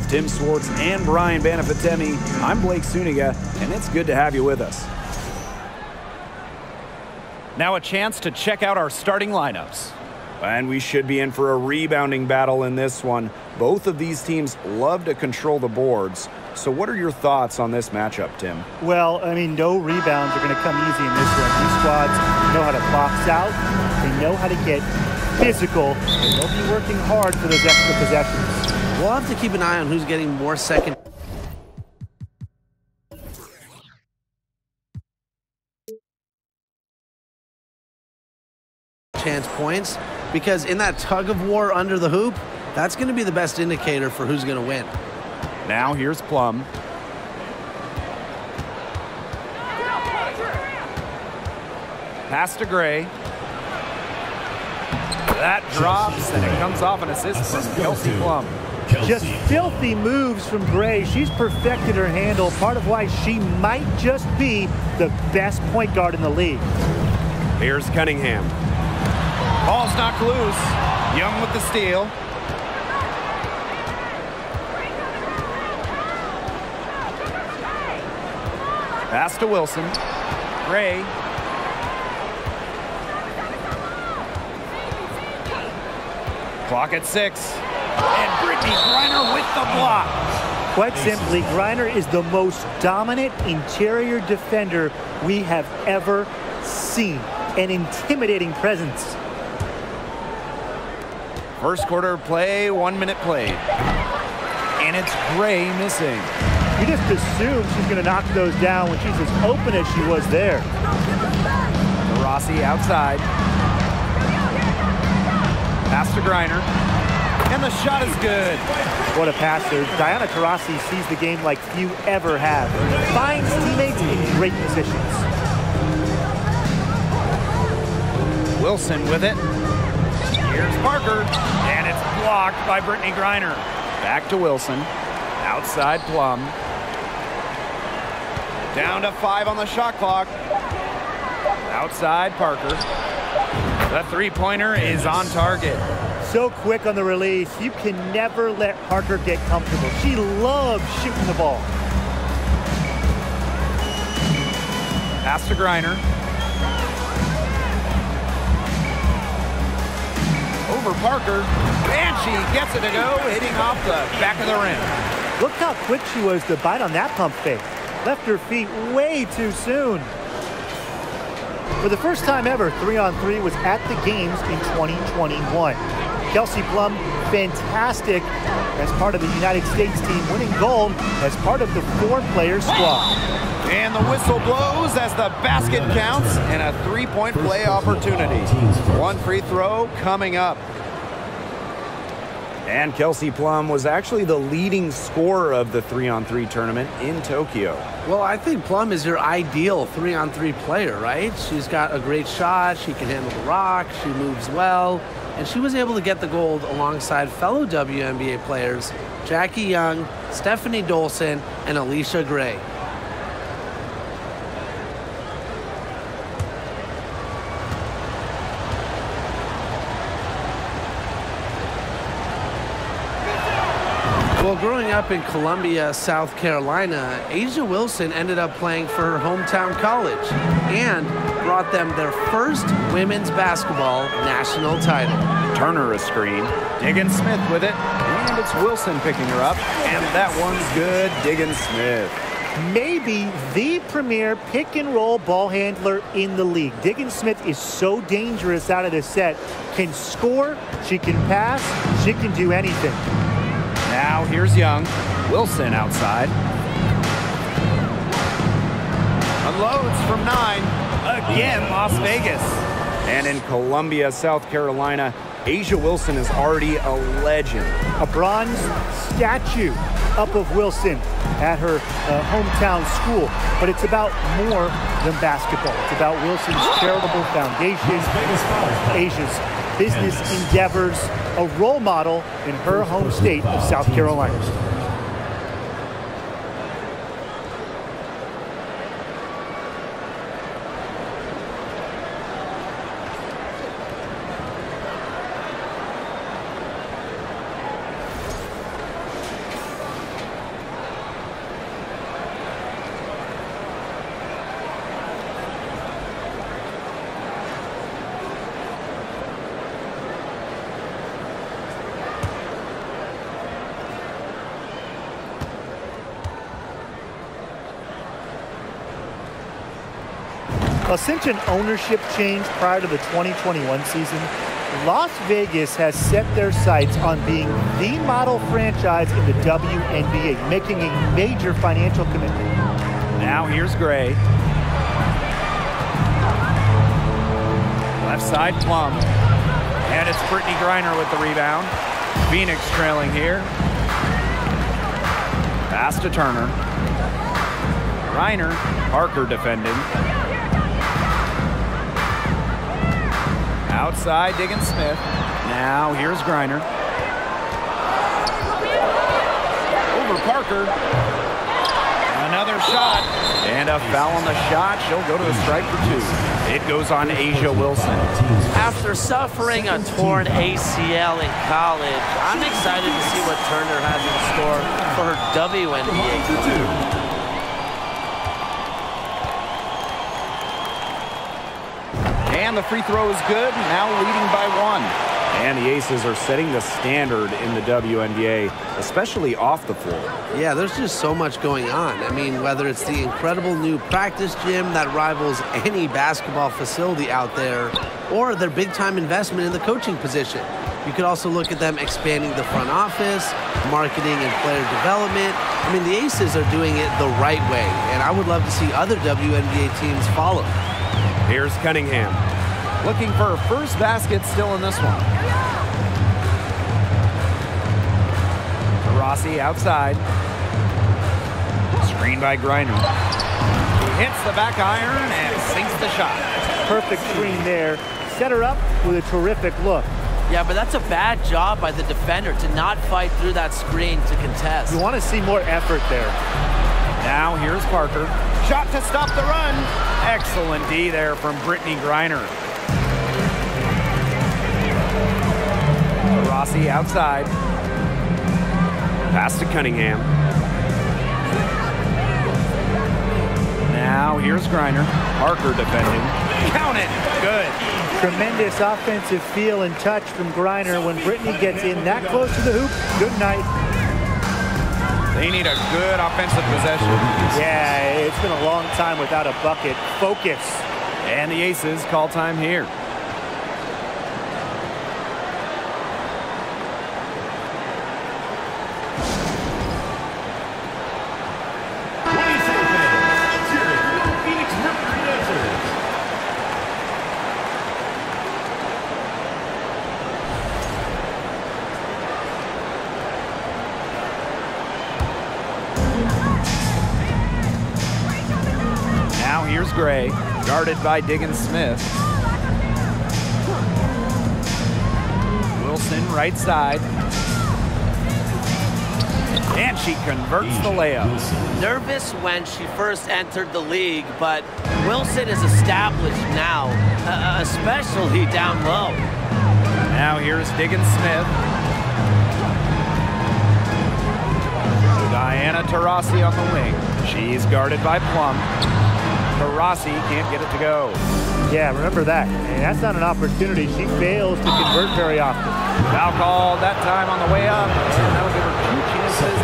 Tim Swartz and Brian Banafitemi, I'm Blake Suniga, and it's good to have you with us. Now a chance to check out our starting lineups. And we should be in for a rebounding battle in this one. Both of these teams love to control the boards. So what are your thoughts on this matchup, Tim? Well, I mean, no rebounds are going to come easy in this one. These squads know how to box out. They know how to get physical. And they'll be working hard for those extra possessions. We'll have to keep an eye on who's getting more second chance points, because in that tug of war under the hoop, that's going to be the best indicator for who's going to win. Now here's Plum. Pass to Gray. That drops, and it comes off an assist from Kelsey Plum. Just filthy moves from Gray. She's perfected her handle, part of why she might just be the best point guard in the league. Here's Cunningham. Ball's knocked loose. Young with the steal. Pass to Wilson. Gray. Clock at 6. And Brittany Griner with the block. Quite simply, Griner is the most dominant interior defender we have ever seen. An intimidating presence. First quarter play, 1 minute played. And it's Gray missing. You just assume she's going to knock those down when she's as open as she was there. Rossi outside. Pass to Griner. And the shot is good. What a passer. Diana Taurasi sees the game like few ever have. Finds teammates in great positions. Wilson with it. Here's Parker. And it's blocked by Brittany Griner. Back to Wilson. Outside Plum. Down to 5 on the shot clock. Outside Parker. The three-pointer is on target. So quick on the release. You can never let Parker get comfortable. She loves shooting the ball. Pass to Griner. Over Parker. And she gets it to go, hitting off the back of the rim. Look how quick she was to bite on that pump fake. Left her feet way too soon. For the first time ever, 3-on-3 was at the games in 2021. Kelsey Plum, fantastic as part of the United States team, winning gold as part of the 4-player squad. And the whistle blows as the basket counts and a three-point play opportunity. One free throw coming up. And Kelsey Plum was actually the leading scorer of the 3-on-3 tournament in Tokyo. Well, I think Plum is your ideal 3-on-3 player, right? She's got a great shot, she can handle the rock, she moves well, and she was able to get the gold alongside fellow WNBA players Jackie Young, Stephanie Dolson, and Alicia Gray. Well, growing up in Columbia, South Carolina, A'ja Wilson ended up playing for her hometown college and brought them their first women's basketball national title. Turner a screen. Diggins Smith with it, and it's Wilson picking her up, and that one's good. Diggins Smith. Maybe the premier pick-and-roll ball handler in the league. Diggins Smith is so dangerous out of this set. Can score, she can pass, she can do anything. Now here's Young. Wilson outside. Unloads from 9. Again, Las Vegas. And in Columbia, South Carolina, A'ja Wilson is already a legend. A bronze statue up of Wilson at her hometown school. But it's about more than basketball. It's about Wilson's charitable foundation, A'ja's business endeavors, a role model in her home state of South Carolina. Well, since an ownership change prior to the 2021 season, Las Vegas has set their sights on being the model franchise in the WNBA, making a major financial commitment. Now here's Gray. Left side, Plum. And it's Brittany Griner with the rebound. Phoenix trailing here. Pass to Turner. Griner, Parker defending. Outside, Diggins Smith. Now here's Griner. Over Parker. Another shot. And a foul on the shot. She'll go to the stripe for 2. It goes on A'ja Wilson. After suffering a torn ACL in college, I'm excited to see what Turner has in store for her WNBA career. And the free throw is good, now leading by 1. And the Aces are setting the standard in the WNBA, especially off the floor. Yeah, there's just so much going on. I mean, whether it's the incredible new practice gym that rivals any basketball facility out there, or their big-time investment in the coaching position. You could also look at them expanding the front office, marketing and player development. I mean, the Aces are doing it the right way, and I would love to see other WNBA teams follow. Here's Cunningham, looking for her first basket still in this one. Rossi outside. Screen by Griner. He hits the back iron and sinks the shot. Perfect screen there. Set her up with a terrific look. Yeah, but that's a bad job by the defender to not fight through that screen to contest. You want to see more effort there. Now here's Parker. Shot to stop the run. Excellent D there from Brittany Griner. Rossi outside. Pass to Cunningham. Now here's Griner. Parker defending. Count it. Good. Tremendous offensive feel and touch from Griner when Brittany gets in that close to the hoop. Good night. They need a good offensive possession. Yeah, it's been a long time without a bucket. Focus. And the Aces call time here. Here's Gray, guarded by Diggins Smith. Wilson, right side. And she converts the layup. Nervous when she first entered the league, but Wilson is established now, especially down low. Now here's Diggins Smith. Diana Taurasi on the wing. She's guarded by Plum. Rossi can't get it to go. Yeah, remember that. And that's not an opportunity. She fails to convert very often. Foul called that time on the way up. And that'll give her 2 chances.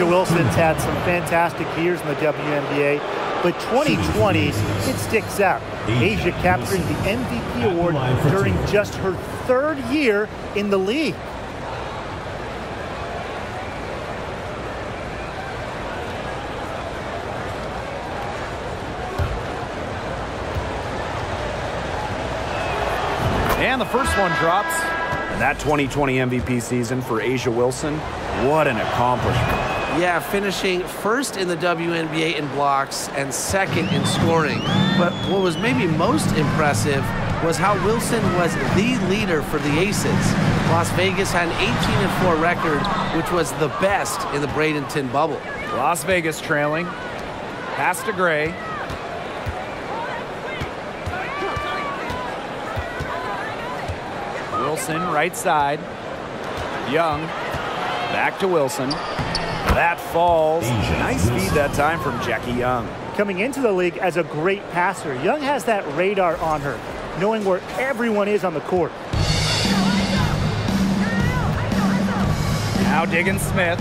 A'ja Wilson's had some fantastic years in the WNBA, but 2020, it sticks out. A'ja capturing the MVP award during just her 3rd year in the league. And the first one drops. And that 2020 MVP season for A'ja Wilson, what an accomplishment. Yeah, finishing 1st in the WNBA in blocks and 2nd in scoring. But what was maybe most impressive was how Wilson was the leader for the Aces. Las Vegas had an 18-4 record, which was the best in the Bradenton bubble. Las Vegas trailing. Pass to Gray. Wilson, right side. Young, back to Wilson. That falls. Nice feed that time from Jackie Young. Coming into the league as a great passer, Young has that radar on her, knowing where everyone is on the court. Now Diggins Smith.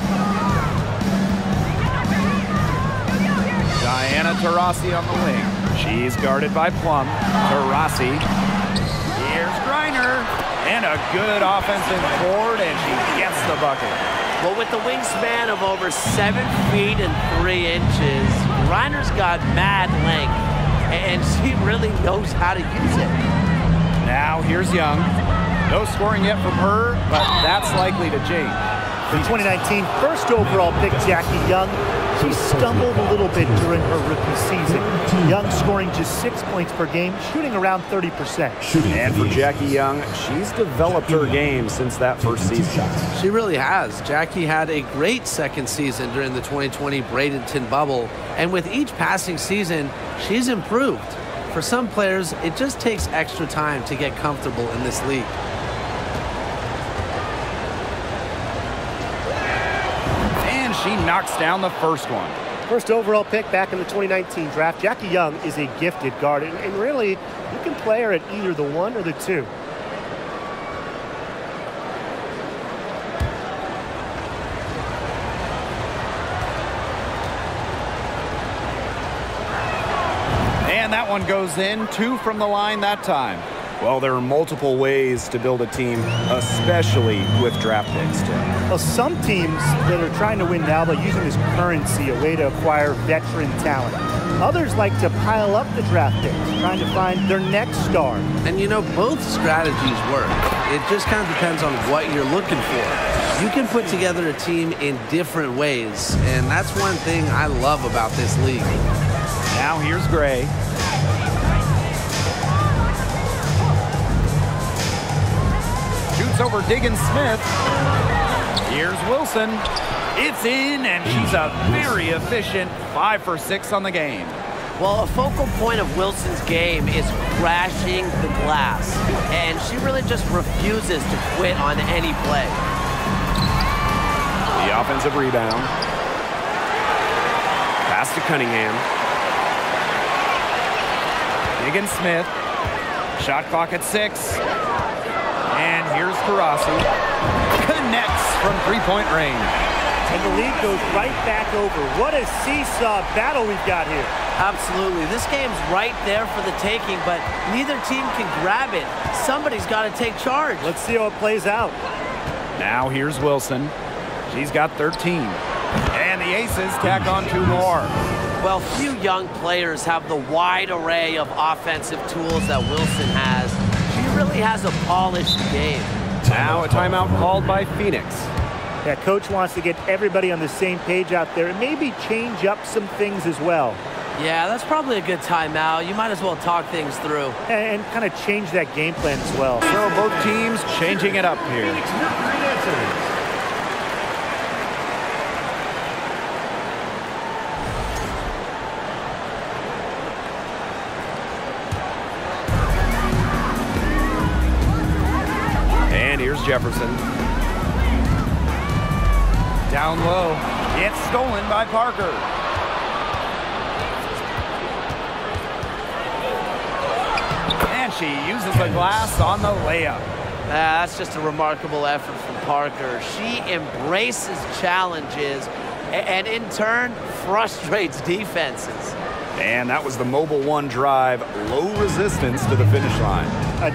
Diana Anna Taurasi on the wing. She's guarded by Plum. Taurasi. Here's Griner. And a good offensive board, and she gets the bucket. Well, with the wingspan of over 7 feet and 3 inches, Griner's got mad length, and she really knows how to use it. Now here's Young. No scoring yet from her, but that's likely to change. The 2019 first overall pick, Jackie Young, she stumbled a little bit during her rookie season. Young scoring just 6 points per game, shooting around 30%. And for Jackie Young, she's developed her game since that first season. She really has. Jackie had a great second season during the 2020 Bradenton bubble, and with each passing season, she's improved. For some players, it just takes extra time to get comfortable in this league. She knocks down the first one. First overall pick back in the 2019 draft. Jackie Young is a gifted guard, and really, you can play her at either the 1 or the 2. And that one goes in. 2 from the line that time. Well, there are multiple ways to build a team, especially with draft picks, Tim. Well, some teams that are trying to win now by using this currency, a way to acquire veteran talent. Others like to pile up the draft picks, trying to find their next star. And you know, both strategies work. It just kind of depends on what you're looking for. You can put together a team in different ways, and that's one thing I love about this league. Now here's Gray. Over Diggins Smith. Here's Wilson. It's in, and she's a very efficient 5 for 6 on the game. Well, a focal point of Wilson's game is crashing the glass, and she really just refuses to quit on any play. The offensive rebound. Pass to Cunningham. Diggins Smith. Shot clock at 6. And here's Taurasi. Connects from 3-point range. And the lead goes right back over. What a seesaw battle we've got here. Absolutely. This game's right there for the taking, but neither team can grab it. Somebody's got to take charge. Let's see how it plays out. Now here's Wilson. She's got 13. And the Aces tack on 2 more. Well, few young players have the wide array of offensive tools that Wilson has. She really has a polished game. Now a timeout called by Phoenix. Yeah, coach wants to get everybody on the same page out there and maybe change up some things as well. Yeah, that's probably a good timeout. You might as well talk things through. And kind of change that game plan as well. So both teams changing it up here. Here's Jefferson. Down low. It's stolen by Parker. And she uses the glass on the layup. That's just a remarkable effort from Parker. She embraces challenges and in turn frustrates defenses. And that was the Mobile 1 drive. Low resistance to the finish line.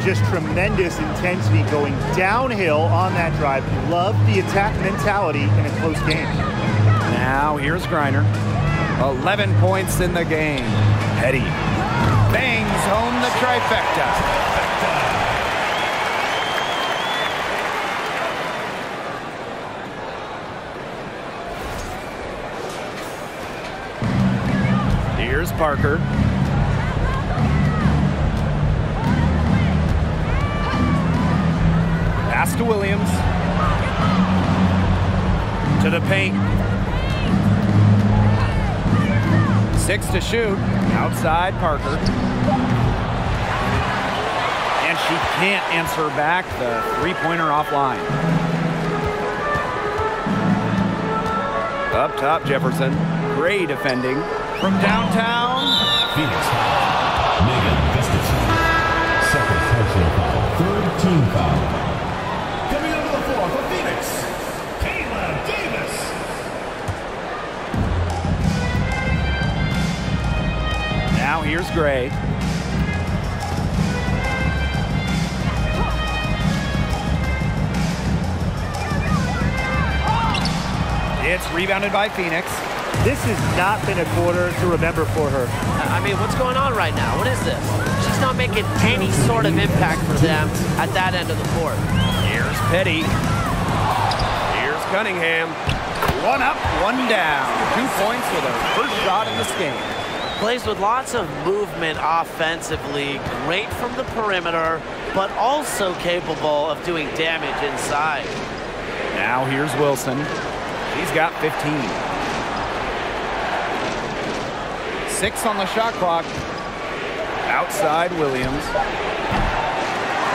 Just tremendous intensity going downhill on that drive. Love the attack mentality in a close game. Now here's Griner. 11 points in the game. Hetty bangs home the trifecta. Here's Parker. Pass to Williams. To the paint. 6 to shoot. Outside Parker. And she can't answer back the 3-pointer offline. Up top, Jefferson. Gray defending. From downtown. Phoenix foul. Megan Gustafson. Second personal foul. Third team foul. Coming over the floor for Phoenix, Kayla Davis. Gray. It's rebounded by Phoenix. This has not been a quarter to remember for her. I mean, what's going on right now? What is this? She's not making any sort of impact for them at that end of the court. Here's Petty. Here's Cunningham. One up, one down. 2 points with her first shot in this game. Plays with lots of movement offensively, great from the perimeter, but also capable of doing damage inside. Now here's Wilson. He's got 15. 6 on the shot clock. Outside Williams.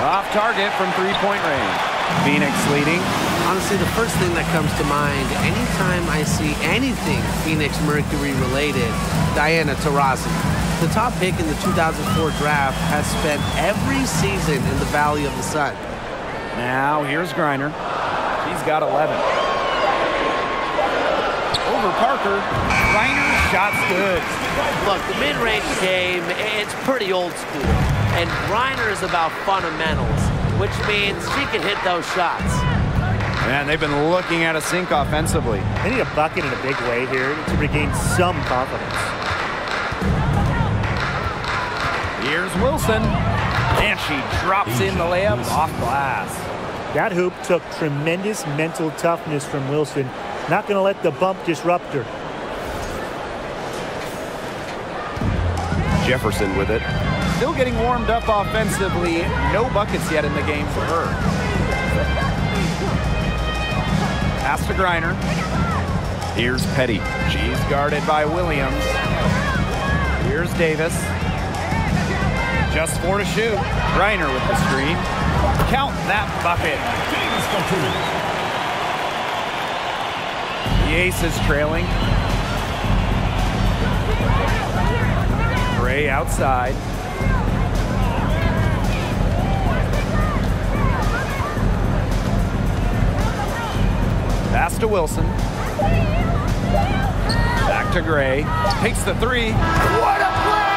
Off target from three-point range. Phoenix leading. Honestly, the first thing that comes to mind anytime I see anything Phoenix Mercury related, Diana Taurasi. The top pick in the 2004 draft has spent every season in the Valley of the Sun. Now here's Griner. She's got 11. Over Parker. Griner, shot's good. Look, the mid-range game, it's pretty old school. And Griner is about fundamentals, which means she can hit those shots. Man, they've been looking at a sink offensively. They need a bucket in a big way here to regain some confidence. Here's Wilson. And she drops in the layup off glass. That hoop took tremendous mental toughness from Wilson. Not going to let the bump disrupt her. Jefferson with it. Still getting warmed up offensively. No buckets yet in the game for her. Pass to Griner. Here's Petty. She's guarded by Williams. Here's Davis. Just 4 to shoot. Griner with the screen. Count that bucket. The Aces trailing. Gray outside. Pass to Wilson. Back to Gray. Takes the three. What a play!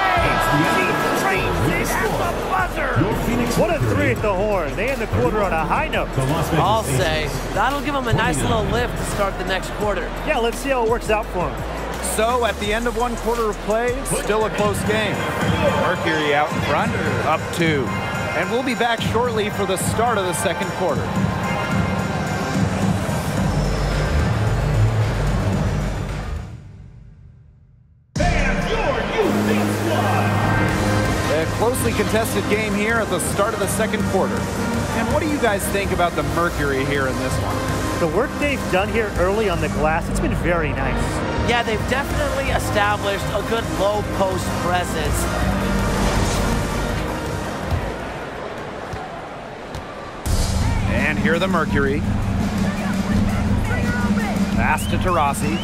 What a three at the horn. They end the quarter on a high note. I'll say, that'll give them a nice little lift to start the next quarter. Yeah, let's see how it works out for them. So at the end of 1 quarter of play, still a close game. Mercury out in front, up 2. And we'll be back shortly for the start of the second quarter. A closely contested game here at the start of the second quarter. And what do you guys think about the Mercury here in this one? The work they've done here early on the glass, it's been very nice. Yeah, they've definitely established a good low post presence. And here the Mercury. Pass to Taurasi.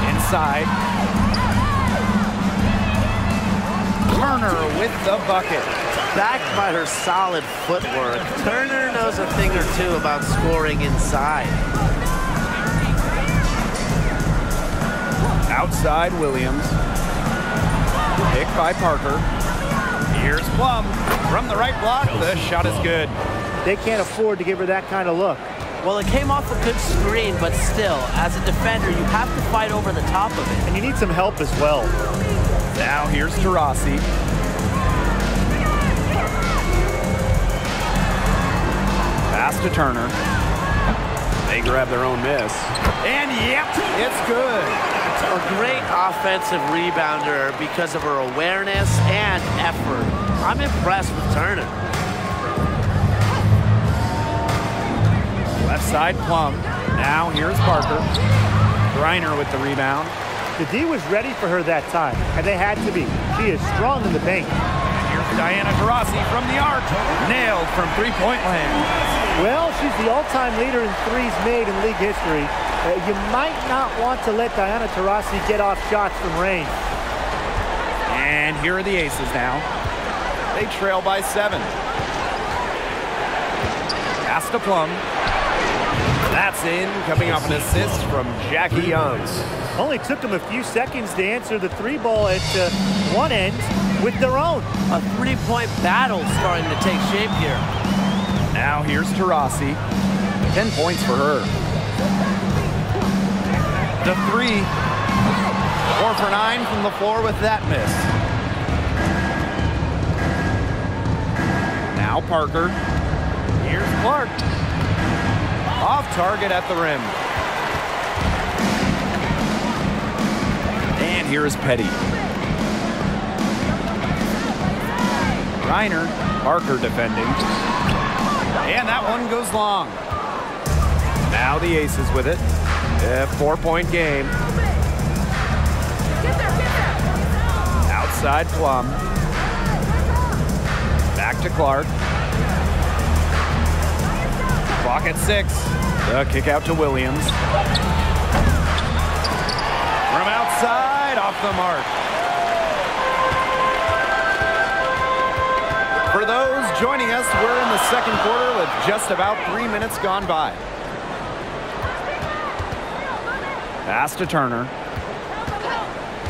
Inside. Turner with the bucket. Backed by her solid footwork, Turner knows a thing or two about scoring inside. Outside Williams. Pick by Parker. Here's Plum. From the right block, the shot is good. They can't afford to give her that kind of look. Well, it came off a good screen, but still, as a defender, you have to fight over the top of it. And you need some help as well. Now here's Taurasi. Pass to Turner. They grab their own miss. And yep, it's good. A great offensive rebounder because of her awareness and effort. I'm impressed with Turner. Left side Plum. Now here's Parker. Griner with the rebound. The D was ready for her that time, and they had to be. She is strong in the paint. Here's Diana Taurasi from the arc. Nailed from three-point land. Well, she's the all-time leader in threes made in league history. You might not want to let Diana Taurasi get off shots from range. And here are the Aces now. They trail by 7. Pass to Plum. That's in, coming off an assist from Jackie Young. Only took them a few seconds to answer the 3-ball at one end with their own. A 3-point battle starting to take shape here. Now here's Taurasi. 10 points for her. The 3. 4 for 9 from the floor with that miss. Now Parker. Here's Clark. Off target at the rim. And here is Petty. Reiner, Parker defending. And that one goes long. Now the Aces with it. A 4-point game. Outside Plum. Back to Clark. Clock at 6. The kick out to Williams. From outside, off the mark. For those joining us, we're in the second quarter with just about 3 minutes gone by. Pass to Turner.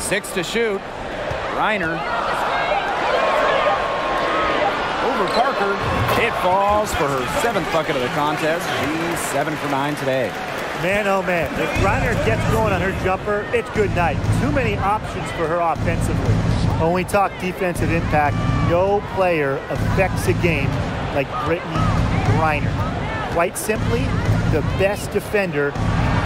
6 to shoot. Reiner. Over Parker. It falls for her 7th bucket of the contest. She's 7 for 9 today. Man, oh man, if Reiner gets going on her jumper, it's good night. Too many options for her offensively. When we talk defensive impact, no player affects a game like Brittney Griner. Quite simply, the best defender in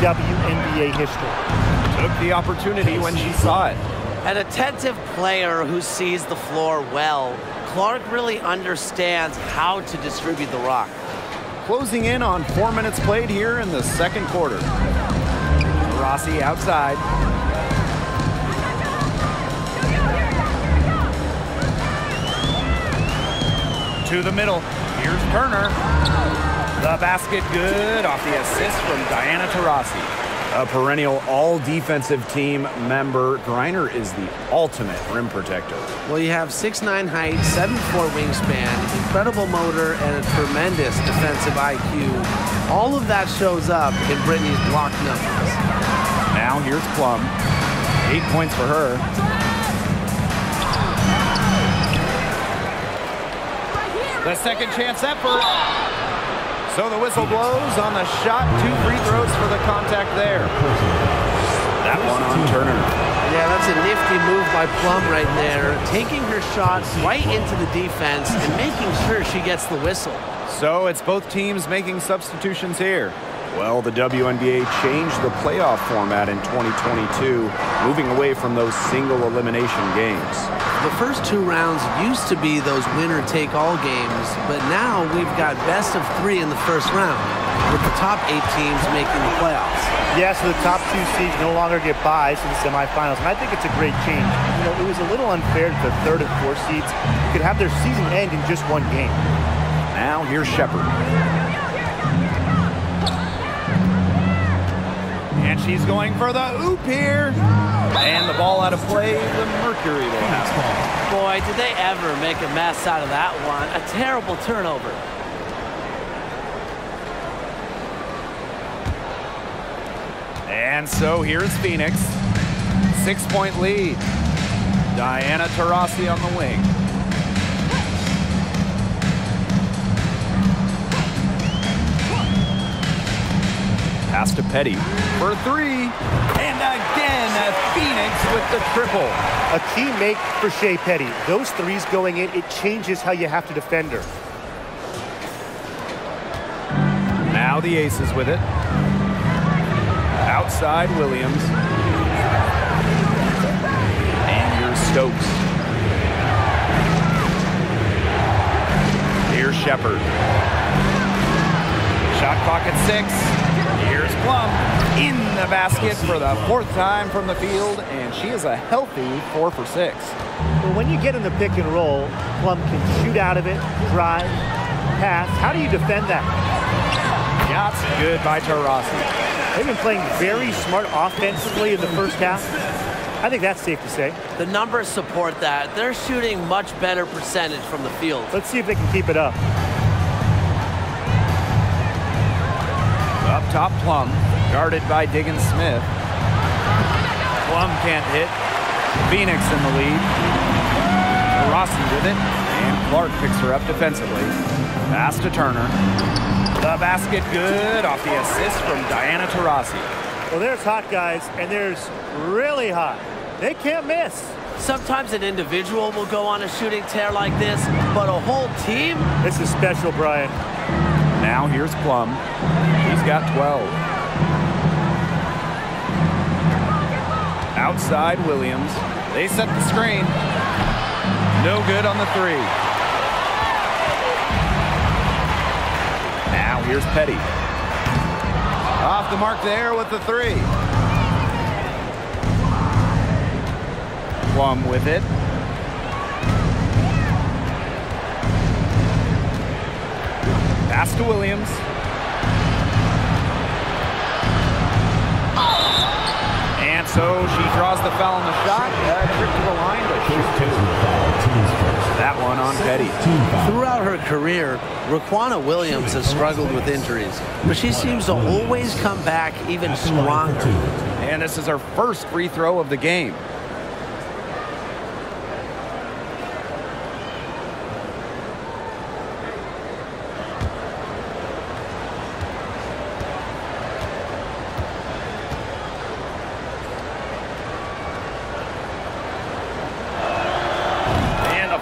WNBA history. Took the opportunity when she saw it. An attentive player who sees the floor well, Clark really understands how to distribute the rock. Closing in on 4 minutes played here in the second quarter. Rossi outside. To the middle. Here's Turner. The basket good off the assist from Diana Taurasi. A perennial all-defensive team member, Griner is the ultimate rim protector. Well, you have 6'9" height, 7'4" wingspan, incredible motor, and a tremendous defensive IQ. All of that shows up in Brittney's block numbers. Now here's Plum. 8 points for her. The second chance effort. So the whistle blows on the shot. 2 free throws for the contact there. That one on Turner. Yeah, that's a nifty move by Plum right there. Taking her shot right into the defense and making sure she gets the whistle. So it's both teams making substitutions here. Well, the WNBA changed the playoff format in 2022, moving away from those single elimination games. The first 2 rounds used to be those winner-take-all games, but now we've got best of 3 in the first round, with the top 8 teams making the playoffs. Yeah, so the top 2 seeds no longer get buys in the semifinals, and I think it's a great change. You know, it was a little unfair that the 3rd and 4th seeds could have their season end in just 1 game. Now here's Shepard. And she's going for the oop here. And the ball out of play, the Mercury will have it. Boy, did they ever make a mess out of that one. A terrible turnover. And so here's Phoenix. 6-point lead. Diana Taurasi on the wing. Pass to Petty for 3. And again, Phoenix with the triple. A key make for Shea Petty. Those 3s going in, it changes how you have to defend her. Now the Aces with it. Outside Williams. And here's Stokes. Here's Shepard. Shot clock at 6. Here's Plum in the basket for the 4th time from the field, and she is a healthy 4 for 6. Well, when you get in the pick and roll, Plum can shoot out of it, drive, pass. How do you defend that? Shots good by Taurasi. They've been playing very smart offensively in the first half. I think that's safe to say. The numbers support that. They're shooting much better percentage from the field. Let's see if they can keep it up. Up top, Plum, guarded by Diggins Smith. Plum can't hit. Phoenix in the lead. Rossi with it, and Clark picks her up defensively. Pass to Turner. The basket good off the assist from Diana Taurasi. Well, there's hot guys, and there's really hot. They can't miss. Sometimes an individual will go on a shooting tear like this, but a whole team? This is special, Brian. Now here's Plum. He's got 12. Outside Williams. They set the screen. No good on the three. Now here's Petty. Off the mark there with the three. Plum with it. Pass to Williams. And so she draws the foul on the shot. Trip to the line to shoot two. That one on Petty. Throughout her career, Raquana Williams has struggled with injuries, but she seems to always come back even stronger. And this is her first free throw of the game.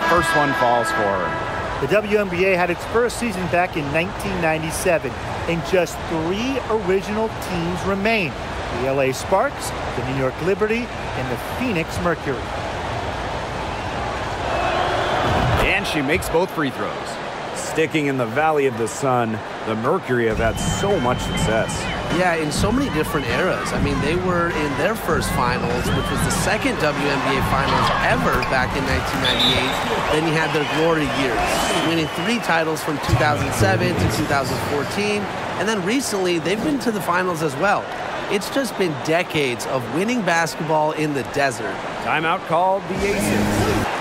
First one falls for her. The WNBA had its first season back in 1997, and just 3 original teams remain: the LA Sparks, the New York Liberty, and the Phoenix Mercury. And she makes both free throws. Sticking in the Valley of the Sun, the Mercury have had so much success. Yeah, in so many different eras. I mean, they were in their first finals, which was the second WNBA finals ever back in 1998. Then you had their glory years, winning 3 titles from 2007 to 2014. And then recently, they've been to the finals as well. It's just been decades of winning basketball in the desert. Timeout called the Aces.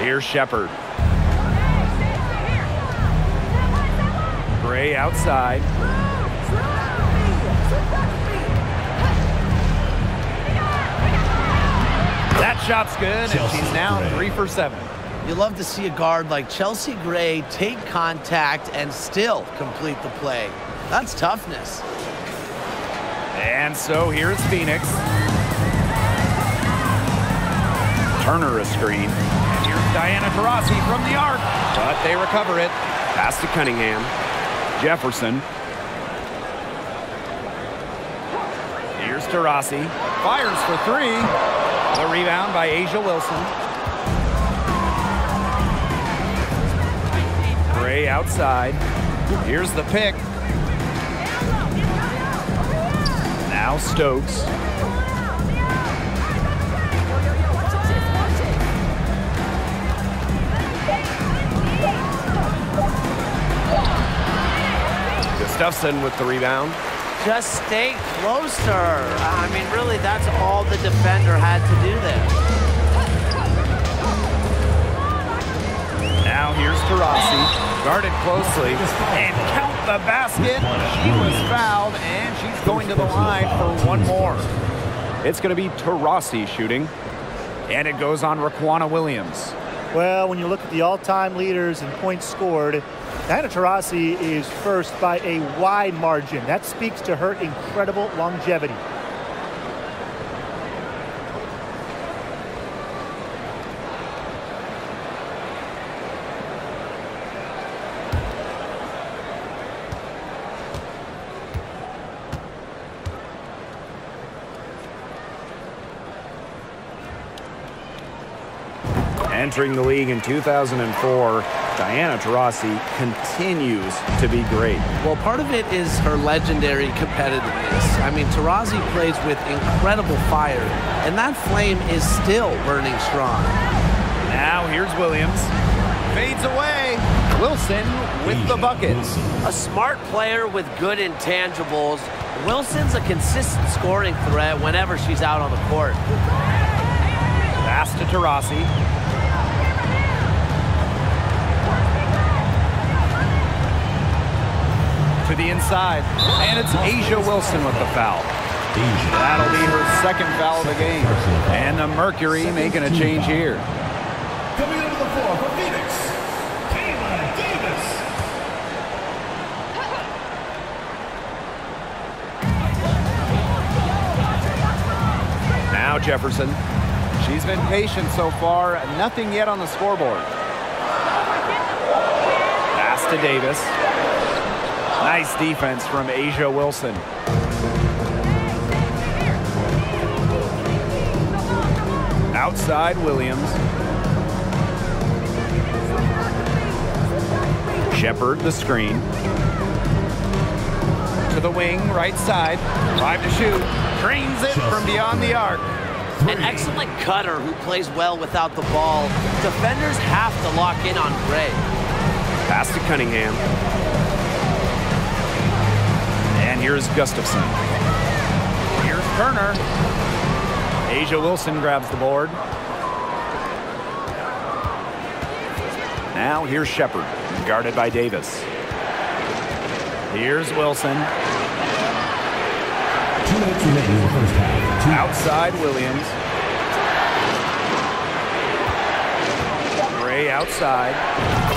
Here's Shepard. Gray outside. That shot's good, and she's now 3 for 7. You love to see a guard like Chelsea Gray take contact and still complete the play. That's toughness. And so here's Phoenix. Turner a screen. Diana Taurasi from the arc, but they recover it. Pass to Cunningham. Jefferson. Here's Taurasi. Fires for 3. The rebound by Asia Wilson. Gray outside. Here's the pick. Now Stokes. Gustafson with the rebound. Just stay closer. I mean, really, that's all the defender had to do there. Now here's Taurasi, guarded closely, and count the basket. She was fouled, and she's going to the line for one more. It's going to be Taurasi shooting, and it goes on Raquana Williams. Well, when you look at the all-time leaders in points scored, Diana Taurasi is first by a wide margin. That speaks to her incredible longevity. Entering the league in 2004, Diana Taurasi continues to be great. Well, part of it is her legendary competitiveness. I mean, Taurasi plays with incredible fire, and that flame is still burning strong. Now here's Williams. Fades away. Wilson with the bucket. A smart player with good intangibles. Wilson's a consistent scoring threat whenever she's out on the court. Pass to Taurasi. the inside, and it's A'ja Wilson with the foul. That'll be her second foul of the game. And the Mercury making a change here. Coming into the floor for Phoenix, Davis. Now Jefferson. She's been patient so far. Nothing yet on the scoreboard. Pass to Davis. Nice defense from A'ja Wilson. Outside Williams. Shepard the screen. To the wing, right side. 5 to shoot. Drains it from beyond the arc. An excellent cutter who plays well without the ball. Defenders have to lock in on Gray. Pass to Cunningham. And here's Gustafson. Here's Turner. A'ja Wilson grabs the board. Now here's Shepard, guarded by Davis. Here's Wilson. 2 minutes remaining in the first half. Outside Williams. Gray outside.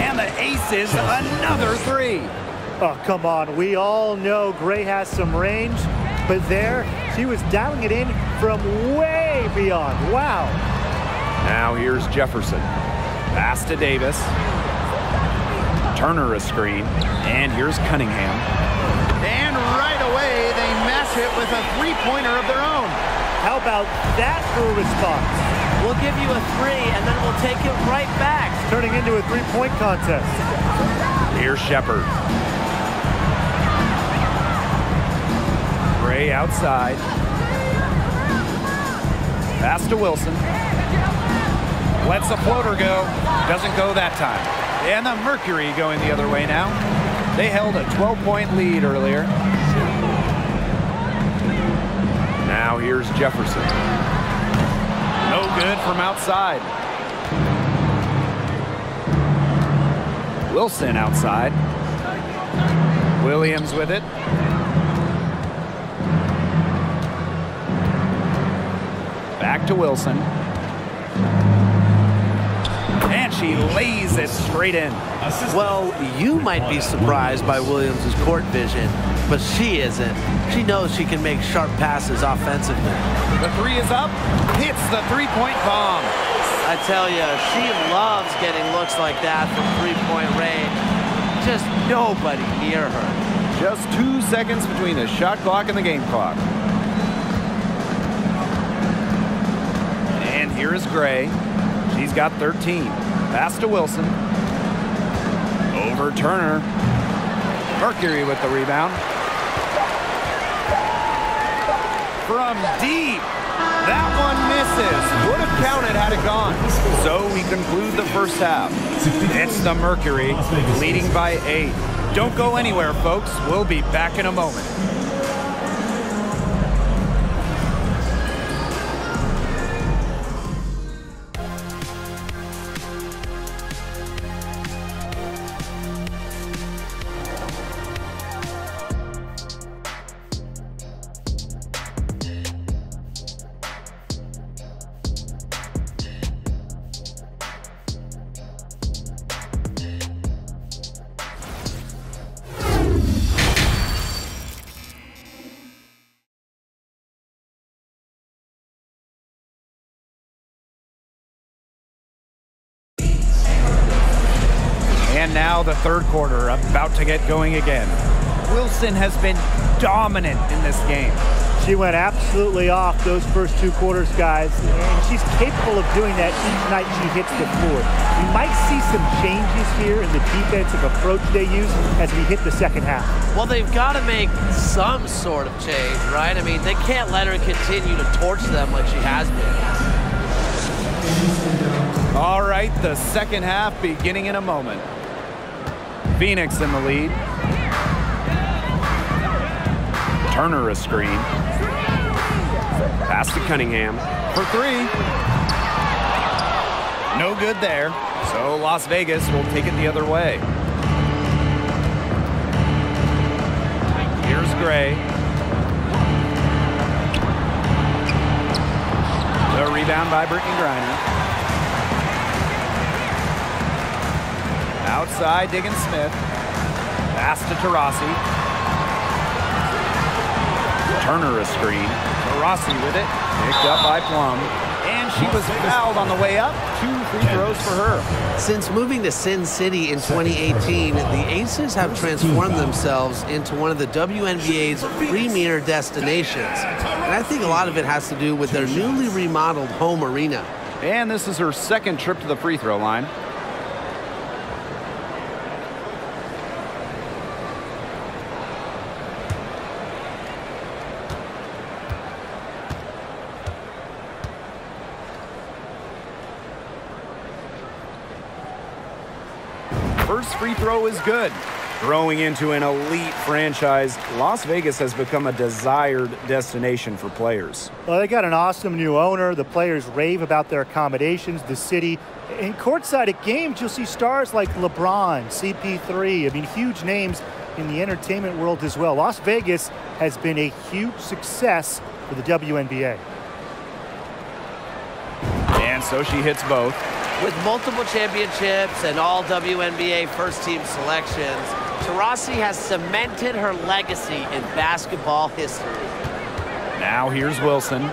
And the Aces, another three. Oh, come on. We all know Gray has some range, but there she was dialing it in from way beyond. Wow. Now here's Jefferson. Pass to Davis. Turner a screen. And here's Cunningham. And right away, they match it with a three-pointer of their own. How about that for a response? We'll give you a 3, and then we'll take it right back. Turning into a three-point contest. Here's Shepard. Gray outside. Pass to Wilson. Lets the floater go. Doesn't go that time. And the Mercury going the other way now. They held a 12-point lead earlier. Now here's Jefferson. No good from outside. Wilson outside. Williams with it. Back to Wilson. And she lays it straight in. Well, you might be surprised by Williams' court vision, but she isn't. She knows she can make sharp passes offensively. The 3 is up. Hits the three-point bomb. I tell you, she loves getting looks like that from three-point range. Just nobody near her. Just 2 seconds between the shot clock and the game clock. And here is Gray. She's got 13. Pass to Wilson. Over Turner. Mercury with the rebound. From deep. That one misses. Would have counted had it gone. So we conclude the first half. It's the Mercury leading by 8. Don't go anywhere, folks. We'll be back in a moment. And now the third quarter about to get going again. Wilson has been dominant in this game. She went absolutely off those first 2 quarters, guys, and she's capable of doing that each night she hits the floor. We might see some changes here in the defensive approach they use as we hit the second half. Well, they've got to make some sort of change, right? I mean, they can't let her continue to torch them like she has been. All right, the second half beginning in a moment. Phoenix in the lead. Turner a screen. Pass to Cunningham for 3. No good there. So Las Vegas will take it the other way. Here's Gray. The rebound by Brittany Griner. Outside, Diggins Smith. Pass to Taurasi. Turner a screen. Taurasi with it. Picked up by Plum. And she was fouled on the way up. 2 free throws for her. Since moving to Sin City in 2018, the Aces have transformed themselves into one of the WNBA's premier destinations. And I think a lot of it has to do with their newly remodeled home arena. And this is her second trip to the free throw line. First free throw is good. Growing into an elite franchise, Las Vegas has become a desired destination for players. Well, they got an awesome new owner. The players rave about their accommodations, the city. And courtside at games, you'll see stars like LeBron, CP3. I mean, huge names in the entertainment world as well. Las Vegas has been a huge success for the WNBA. And so she hits both. With multiple championships and all WNBA first-team selections, Taurasi has cemented her legacy in basketball history. Now here's Wilson.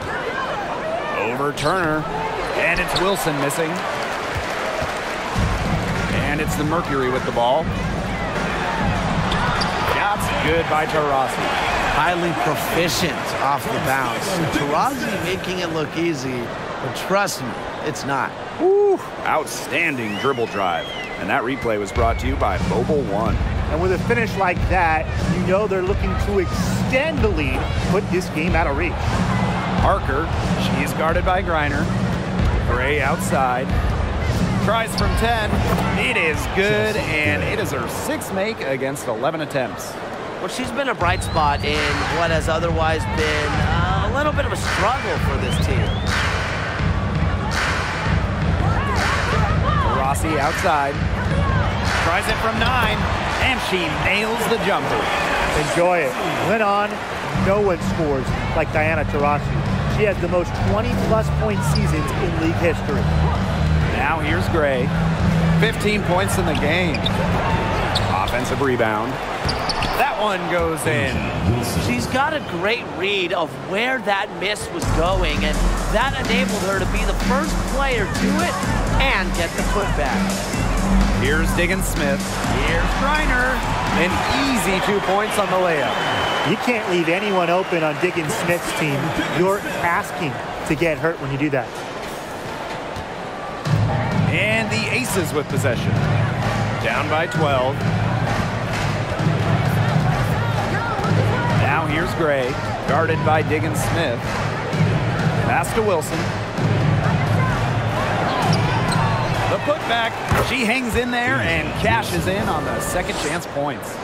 Over Turner. And it's Wilson missing. And it's the Mercury with the ball. Shots good by Taurasi. Highly proficient off the bounce. Taurasi making it look easy, but trust me, it's not. Woo, outstanding dribble drive. And that replay was brought to you by Mobile One. And with a finish like that, you know they're looking to extend the lead, put this game out of reach. Parker, she's guarded by Griner. Gray outside. Tries from 10. It is good, and it is her 6th make against 11 attempts. Well, she's been a bright spot in what has otherwise been a little bit of a struggle for this team. Rossi outside. Tries it from 9, and she nails the jumper. Enjoy it. Went on. No one scores like Diana Taurasi. She has the most 20-plus point seasons in league history. Now here's Gray. 15 points in the game. Offensive rebound. That one goes in. She's got a great read of where that miss was going, and that enabled her to be the first player to it and get the putback. Here's Diggins Smith. Here's Griner. An easy 2 points on the layup. You can't leave anyone open on Diggins Smith's team. You're asking to get hurt when you do that. And the Aces with possession. Down by 12. Now here's Gray, guarded by Diggins Smith. Pass to Wilson. The putback, she hangs in there and cashes in on the second chance points.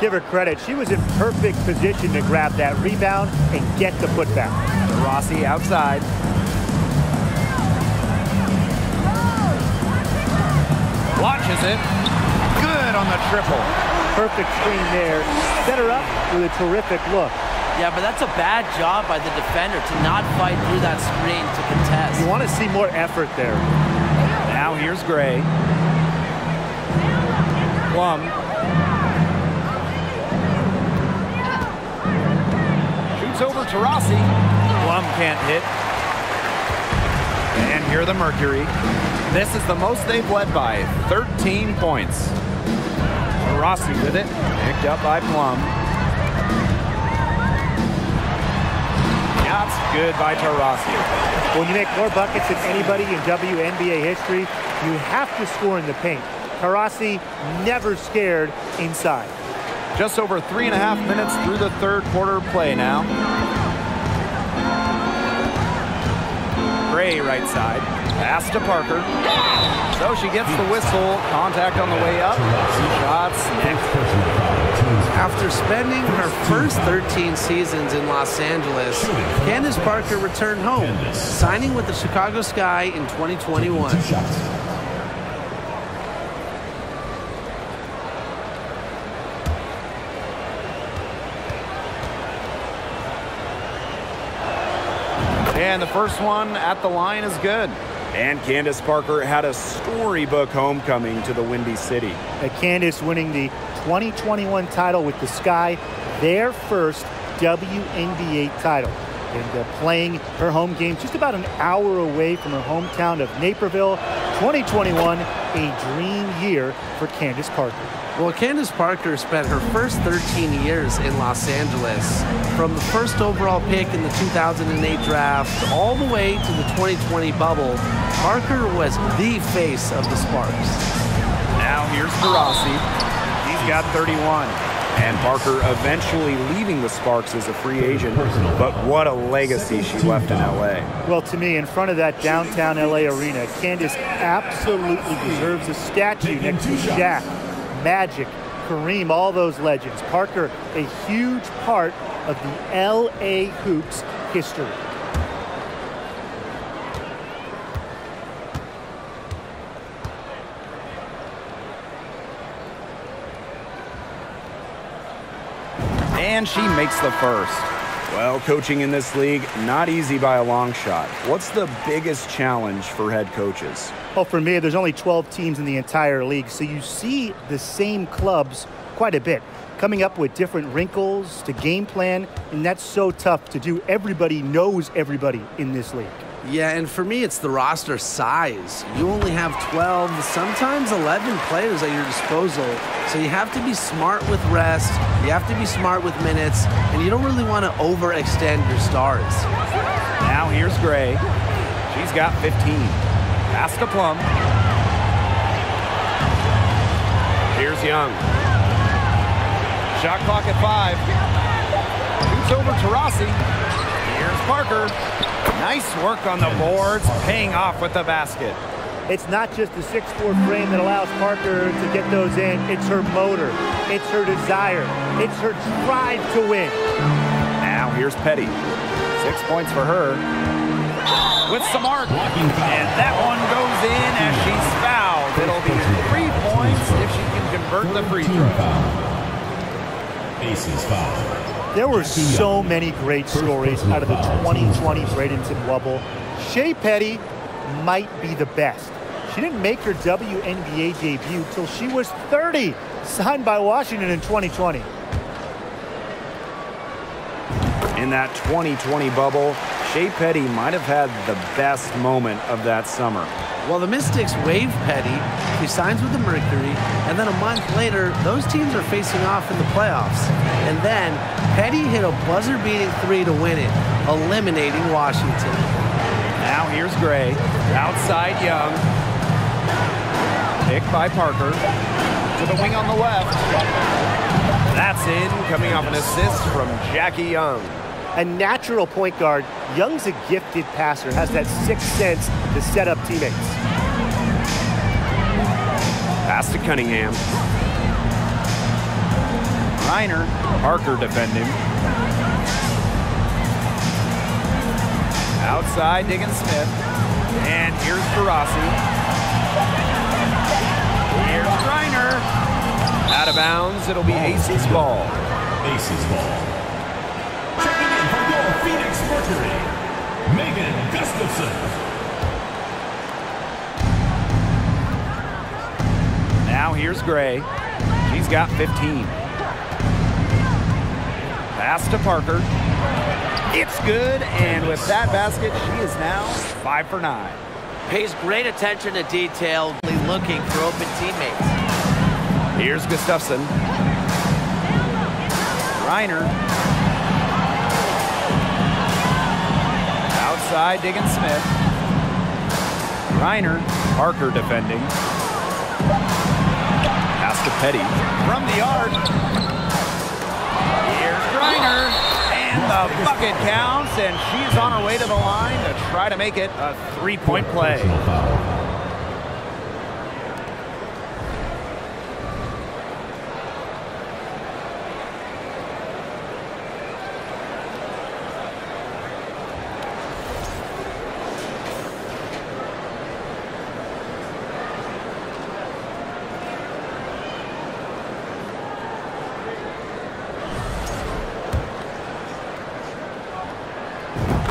Give her credit. She was in perfect position to grab that rebound and get the putback. Rossi outside. Launches it. Good on the triple. Perfect screen there. Set her up with a terrific look. Yeah, but that's a bad job by the defender to not fight through that screen to contest. You want to see more effort there. Now here's Gray. Plum. Shoots over to Rossi. Plum can't hit. And here the Mercury. This is the most they've led by, 13 points. Rossi with it, picked up by Plum. Shots good by Taurasi. When you make more buckets than anybody in WNBA history, you have to score in the paint. Taurasi never scared inside. Just over 3.5 minutes through the third quarter play now. Gray right side. Pass to Parker. So she gets the whistle. Contact on the way up. Shots next. After spending her first 13 seasons in Los Angeles, Candace Parker returned home, signing with the Chicago Sky in 2021. And the first one at the line is good. And Candace Parker had a storybook homecoming to the Windy City. Candace winning the 2021 title with the Sky, their first WNBA title. And playing her home game just about an hour away from her hometown of Naperville. 2021, a dream year for Candace Parker. Well, Candace Parker spent her first 13 years in Los Angeles. From the first overall pick in the 2008 draft all the way to the 2020 bubble, Parker was the face of the Sparks. Now here's Barassi. He's got 31. And Parker eventually leaving the Sparks as a free agent. But what a legacy she left in L.A. Well, to me, in front of that downtown L.A. arena, Candace absolutely deserves a statue next to Shaq, Magic, Kareem, all those legends. Parker, a huge part of the L.A. Hoops history. And she makes the first. Well, coaching in this league, not easy by a long shot. What's the biggest challenge for head coaches? Well, for me, there's only 12 teams in the entire league, so you see the same clubs quite a bit, coming up with different wrinkles to game plan, and that's so tough to do. Everybody knows everybody in this league. Yeah, and for me, it's the roster size. You only have 12, sometimes 11 players at your disposal. So you have to be smart with rest, you have to be smart with minutes, and you don't really want to overextend your stars. Now here's Gray. She's got 15. Pass to Plum. Here's Young. Shot clock at 5. Shoots over to Rossi. Here's Parker. Nice work on the boards, paying off with the basket. It's not just the 6'4" frame that allows Parker to get those in. It's her motor. It's her desire. It's her drive to win. Now here's Petty. 6 points for her. With some arc. And that one goes in as she's fouled. It'll be 3 points if she can convert the free throw. ACES foul. There were so many great stories out of the 2020 Bradenton Wubble. Shea Petty might be the best. She didn't make her WNBA debut till she was 30, signed by Washington in 2020. In that 2020 bubble, Shea Petty might have had the best moment of that summer. Well, the Mystics waive Petty, she signs with the Mercury, and then a month later, those teams are facing off in the playoffs. And then, Petty hit a buzzer-beating 3 to win it, eliminating Washington. Now here's Gray, outside Young. Picked by Parker, to the wing on the left. That's in, coming off an assist from Jackie Young. A natural point guard, Young's a gifted passer, has that sixth sense to set up teammates. Pass to Cunningham. Reiner, Parker defending. Outside, Diggins Smith. And here's Barassi. Here's Reiner. Out of bounds, it'll be ACES ball. ACES ball. Checking in from your Phoenix Mercury, Megan Gustafson. Now here's Gray. She's got 15. Pass to Parker. It's good, and with that basket, she is now 5 for 9. Pays great attention to detail, looking for open teammates. Here's Gustafson. Reiner. Outside, Diggins Smith. Reiner, Parker defending. Pass to Petty from the arc. Here's Reiner, and the bucket counts, and she's on her way to the line to try to make it a 3-point play.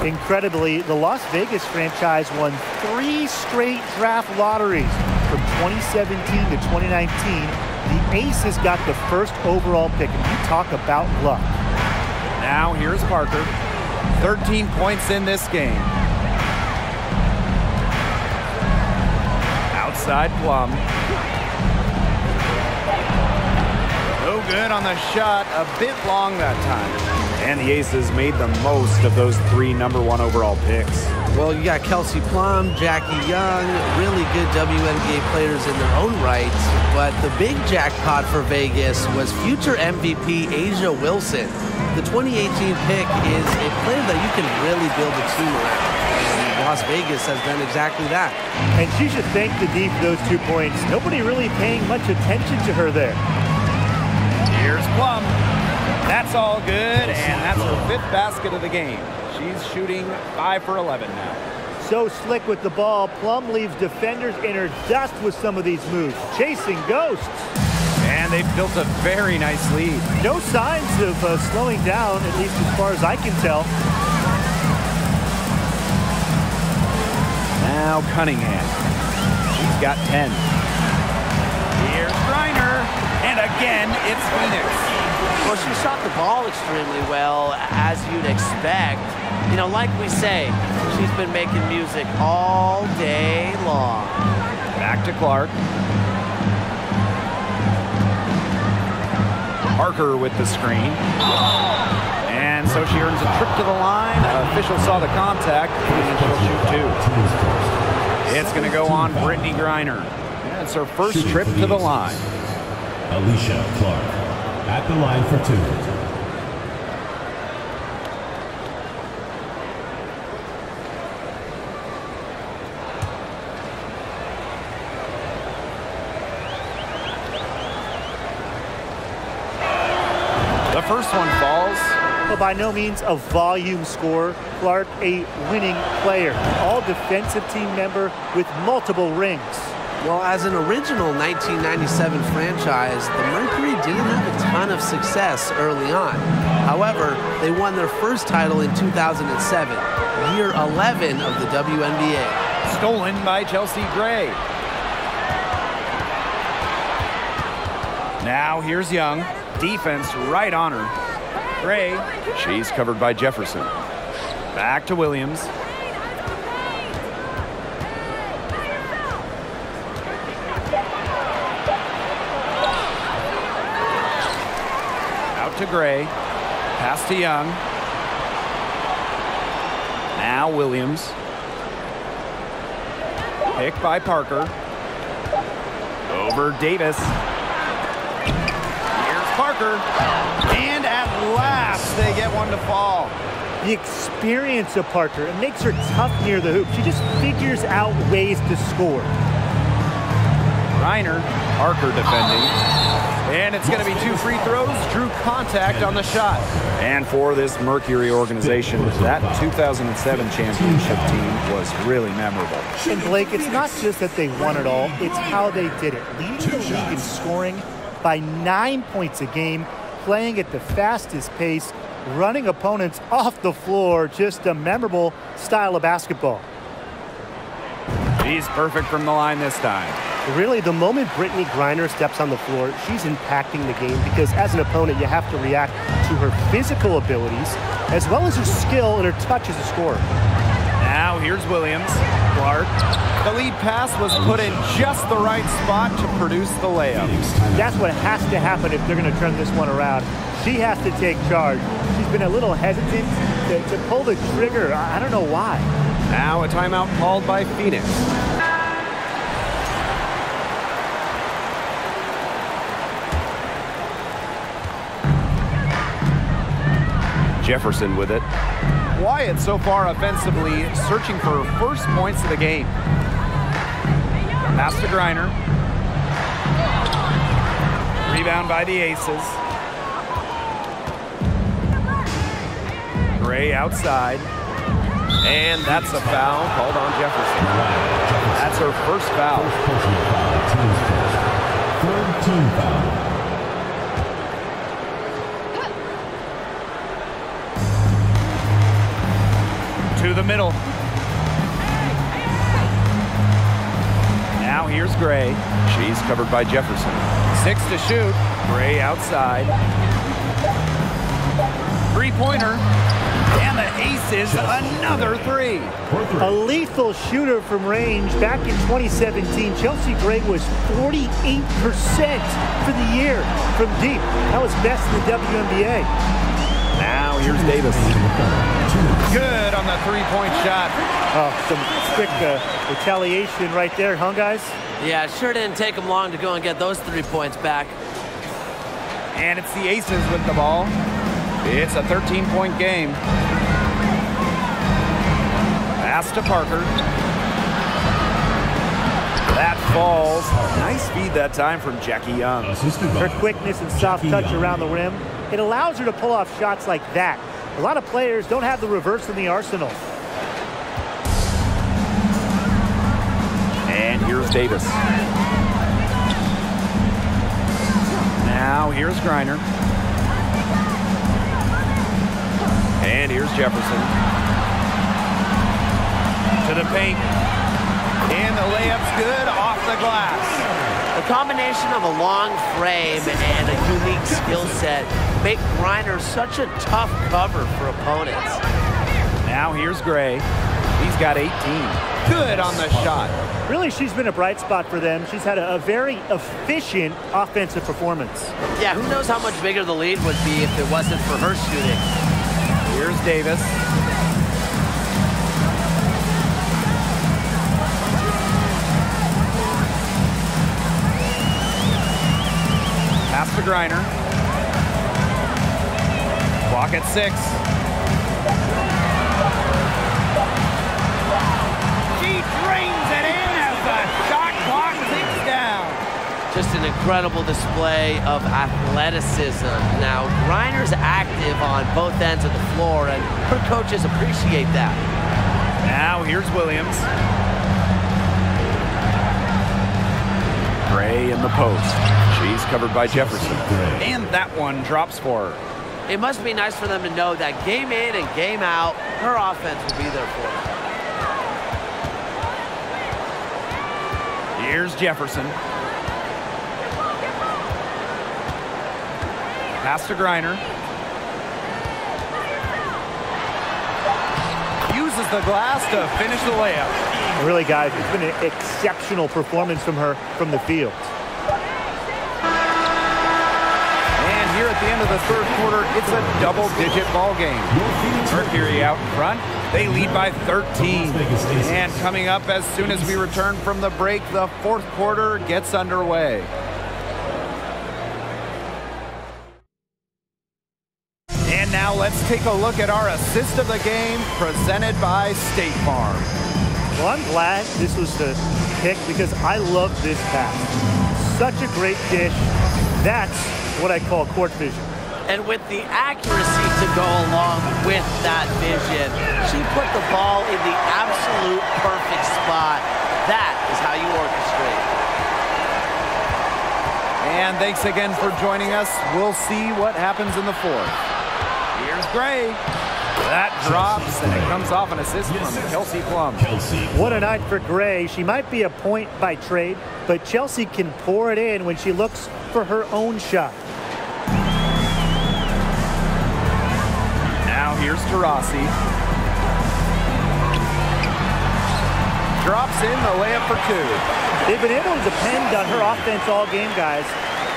Incredibly, the Las Vegas franchise won 3 straight draft lotteries from 2017 to 2019. The Aces got the first overall pick, and you talk about luck. Now here's Parker. 13 points in this game. Outside Plum. No good on the shot. A bit long that time. And the Aces made the most of those 3 #1 overall picks. Well, you got Kelsey Plum, Jackie Young, really good WNBA players in their own right. But the big jackpot for Vegas was future MVP Asia Wilson. The 2018 pick is a player that you can really build a team around. And Las Vegas has done exactly that. And she should thank the D for those 2 points. Nobody really paying much attention to her there. Here's Plum. That's all good, and that's her 5th basket of the game. She's shooting 5 for 11 now. So slick with the ball, Plum leaves defenders in her dust with some of these moves. Chasing ghosts. And they've built a very nice lead. No signs of slowing down, at least as far as I can tell. Now Cunningham. She's got 10. Here's Griner. And again, it's Phoenix. Well, she shot the ball extremely well, as you'd expect. You know, like we say, she's been making music all day long. Back to Clark. Parker with the screen. And so she earns a trip to the line. Official saw the contact, and she'll shoot 2. It's going to go on Brittany Griner. And it's her first trip to the line. Alicia Clark at the line for 2. The first one falls. Well, by no means a volume scorer. Clark, a winning player. All defensive team member with multiple rings. Well, as an original 1997 franchise, the Mercury didn't have a ton of success early on. However, they won their first title in 2007, year 11 of the WNBA. Stolen by Chelsea Gray. Now here's Young. Defense right on her. Gray, she's covered by Jefferson. Back to Williams. To Gray, pass to Young. Now Williams. Pick by Parker. Over Davis. Here's Parker. And at last, they get one to fall. The experience of Parker, it makes her tough near the hoop. She just figures out ways to score. Griner, Parker defending. And it's going to be 2 free throws. Drew contact on the shot. And for this Mercury organization, that 2007 championship team was really memorable. And Blake, it's not just that they won it all, it's how they did it. Leading the league in scoring by 9 points a game, playing at the fastest pace, running opponents off the floor. Just a memorable style of basketball. She's perfect from the line this time. Really, the moment Brittany Griner steps on the floor, she's impacting the game because as an opponent, you have to react to her physical abilities as well as her skill and her touch as a scorer. Now here's Williams. Clark. The lead pass was put in just the right spot to produce the layup. That's what has to happen if they're going to turn this one around. She has to take charge. She's been a little hesitant to pull the trigger. I don't know why. Now a timeout called by Phoenix. Jefferson with it. Wyatt so far offensively searching for her first points of the game. Pass to Griner. Rebound by the Aces. Gray outside. And that's a foul called on Jefferson. That's her first foul. Third team foul. To the middle. Now here's Gray. She's covered by Jefferson. 6 to shoot. Gray outside. Three-pointer. And the ACES, another 3. A lethal shooter from range. Back in 2017, Chelsea Gray was 48% for the year from deep. That was best in the WNBA. Now here's Davis. Good on the three-point shot. Oh, some quick retaliation right there, huh, guys? Yeah, it sure didn't take them long to go and get those 3 points back. And it's the ACES with the ball. It's a 13-point game. Pass to Parker. That falls. Nice feed that time from Jackie Young. Her quickness and soft touch around the rim, it allows her to pull off shots like that. A lot of players don't have the reverse in the arsenal. And here's Davis. Now here's Griner. And here's Jefferson. To the paint. And the layup's good off the glass. The combination of a long frame and a unique skill set make Griner such a tough cover for opponents. Now here's Gray. He's got 18. Good on the shot. Really, she's been a bright spot for them. She's had a very efficient offensive performance. Yeah, who knows how much bigger the lead would be if it wasn't for her shooting. Here's Davis. Pass to Griner. Clock at 6. She drains it in as the shot clock ticks down. Just an incredible display of athleticism. Now, Griner's active on both ends of the floor, and her coaches appreciate that. Now here's Williams. Gray in the post. She's covered by Jefferson. And that one drops for her. It must be nice for them to know that game in and game out, her offense will be there for them. Here's Jefferson. Pass to Griner. Uses the glass to finish the layup. Really, guys, it's been an exceptional performance from her from the field. And here at the end of the third quarter, it's a double-digit ball game. Mercury out in front. They lead by 13. And coming up as soon as we return from the break, the fourth quarter gets underway. And now let's take a look at our assist of the game presented by State Farm. Well, I'm glad this was the pick because I love this pass. Such a great dish. That's what I call court vision. And with the accuracy to go along with that vision, she put the ball in the absolute perfect spot. That is how you orchestrate. And thanks again for joining us. We'll see what happens in the fourth. Here's Gray. That drops, and it comes off an assist from Kelsey Plum. What a night for Gray. She might be a point by trade, but Chelsea can pour it in when she looks for her own shot. Now here's Taurasi. Drops in the layup for 2. They've been able to depend on her offense all game, guys.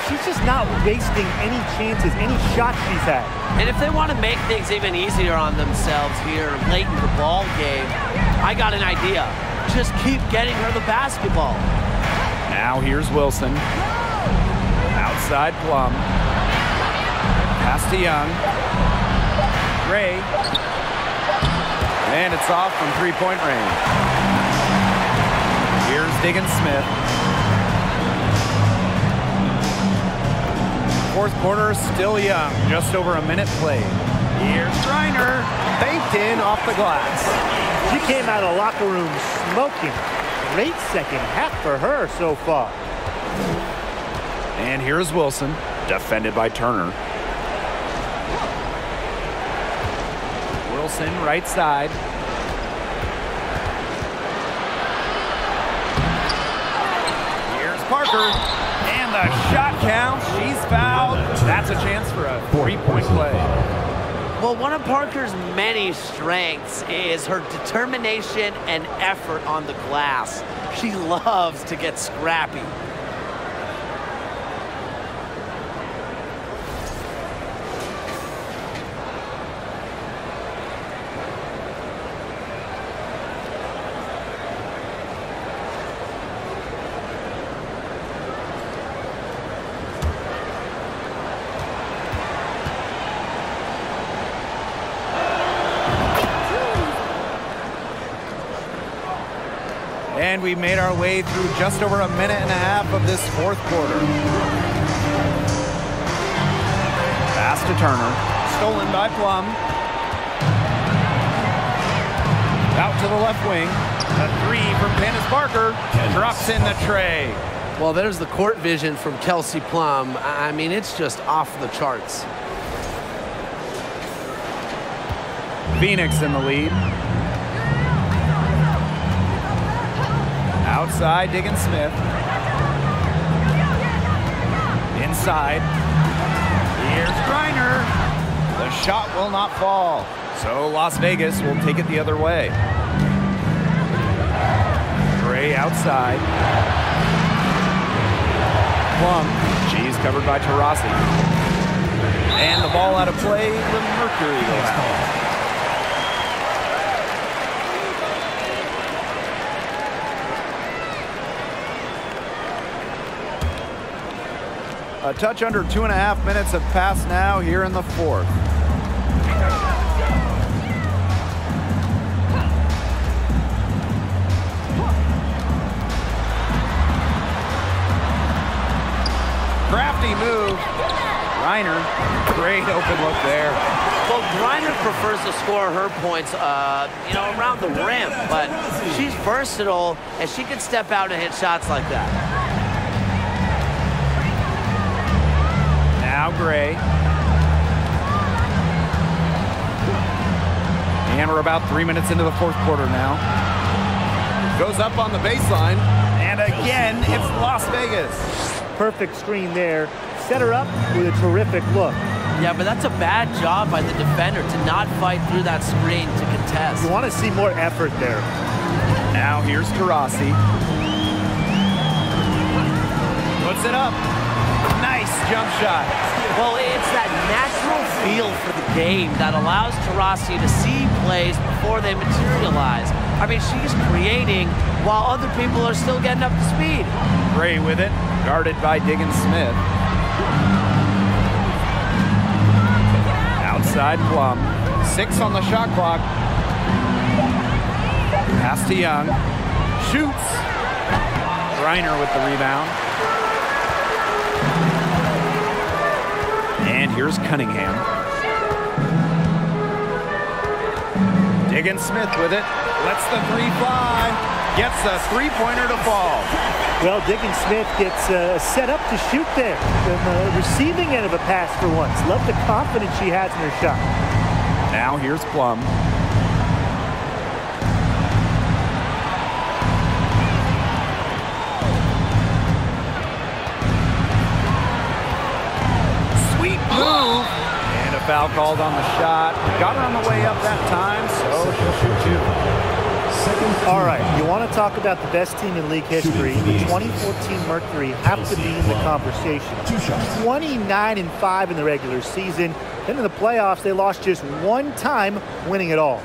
She's just not wasting any chances, any shots she's had. And if they want to make things even easier on themselves here late in the ball game, I got an idea. Just keep getting her the basketball. Now here's Wilson. Outside Plum. Pass to Young. Gray. And it's off from three-point range. Here's Diggins Smith. Fourth quarter still young, just over a minute played. Here's Griner, baked in off the glass. She came out of the locker room smoking. Great second half for her so far. And here's Wilson, defended by Turner. Wilson, right side. Parker. And the shot counts. She's fouled. That's a chance for a 3-point play. Well, one of Parker's many strengths is her determination and effort on the glass. She loves to get scrappy. And we made our way through just over a minute and a half of this fourth quarter. Pass to Turner. Stolen by Plum. Out to the left wing. A three from Candace Parker. Drops in the tray. Well, there's the court vision from Kelsey Plum. I mean, it's just off the charts. Phoenix in the lead. Outside, Diggins Smith. Inside. Here's Griner. The shot will not fall. So Las Vegas will take it the other way. Gray outside. Plum. She's covered by Taurasi. And the ball out of play. The Mercury go out. A touch under 2.5 minutes have passed now here in the fourth. Crafty move. Griner, great open look there. Well, Griner prefers to score her points, around the rim, but she's versatile and she can step out and hit shots like that. Now Gray. And we're about 3 minutes into the fourth quarter now. Goes up on the baseline. And again, it's Las Vegas. Perfect screen there. Set her up with a terrific look. Yeah, but that's a bad job by the defender to not fight through that screen to contest. You want to see more effort there. Now here's Taurasi. Puts it up. Nice jump shot. Well, it's that natural feel for the game that allows Taurasi to see plays before they materialize. I mean, she's creating while other people are still getting up to speed. Gray with it, guarded by Diggins Smith. Outside Plum. 6 on the shot clock. Pass to Young. Shoots. Griner with the rebound. And here's Cunningham. Diggins Smith with it. Lets the three fly. Gets a three-pointer to fall. Well, Diggins Smith gets set up to shoot there. The receiving end of a pass for once. Love the confidence she has in her shot. Now here's Plum. Sweet move. And a foul called on the shot. Got her on the way up that time, so she'll shoot two. All right, you want to talk about the best team in league history. The 2014 Mercury have to be in the conversation. 29-5 in the regular season. Then in the playoffs, they lost just one time, winning it all.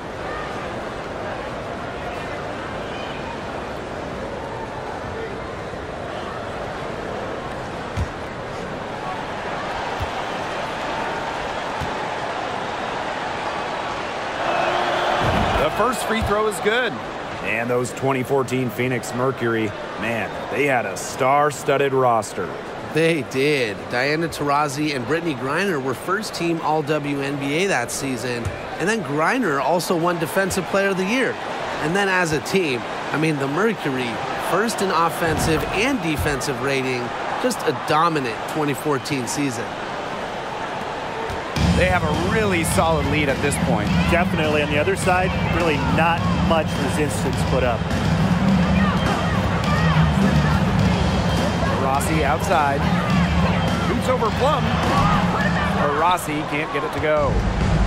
The first free throw is good. And those 2014 Phoenix Mercury, man, they had a star-studded roster. They did. Diana Taurasi and Brittany Griner were first-team All-WNBA that season. And then Griner also won Defensive Player of the Year. And then as a team, I mean, the Mercury, first in offensive and defensive rating, just a dominant 2014 season. They have a really solid lead at this point. Definitely. On the other side, really not much resistance put up. Rossi outside. Shoots over Plum. Rossi can't get it to go.